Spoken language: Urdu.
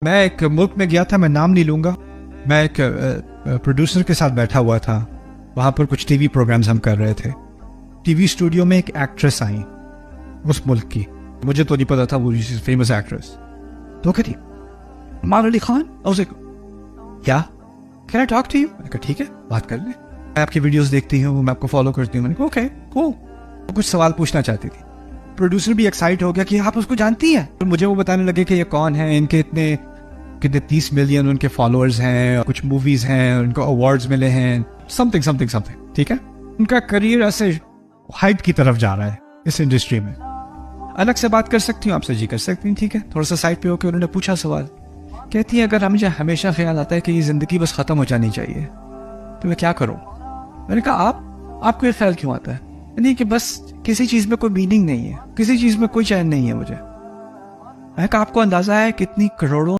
میں ایک ملک میں گیا تھا, میں نام نہیں لوں گا. میں ایک پروڈیوسر کے ساتھ بیٹھا ہوا تھا, وہاں پر کچھ ٹی وی پروگرامز ہم کر رہے تھے. ٹی وی اسٹوڈیو میں ایک ایکٹریس آئیں اس ملک کی, مجھے تو نہیں پتا تھا وہ فیمس ایکٹریس. تو کہتی عمار علی خان. کیا can I talk to you? میں کہا ٹھیک ہے بات کر لیں, میں آپ کی ویڈیوز دیکھتی ہوں, میں آپ کو فالو کرتی ہوں. میں نے کہا اوکے کول. کچھ سوال پوچھنا چاہتی تھی. پروڈیوسر بھی ایکسائٹ ہو گیا کہ آپ اس کو جانتی ہیں. مجھے وہ بتانے لگے کہ یہ کون ہے, ان کے اتنے 30 ملین ان کے فالوورز ہیں, کچھ موویز ہیں, ان کو ایوارڈز ملے ہیں, سم تھنگ. ٹھیک ہے, ان کا کریئر ایسے ہائٹ کی طرف جا رہا ہے اس انڈسٹری میں. الگ سے بات کر سکتی ہوں آپ سے؟ جی کر سکتی ہیں. ٹھیک ہے, تھوڑا سا سائڈ پہ ہو کے انہوں نے پوچھا سوال. کہتی ہے اگر مجھے ہمیشہ خیال آتا ہے کہ یہ زندگی بس ختم ہو جانی چاہیے تو میں کیا کروں؟ میں نے کہا آپ کو یہ خیال کیوں آتا ہے؟ نہیں کہ بس کسی چیز میں کوئی میننگ نہیں ہے, کسی چیز میں کوئی چین نہیں ہے مجھے. میں نے کہا آپ کو اندازہ ہے کتنی کروڑوں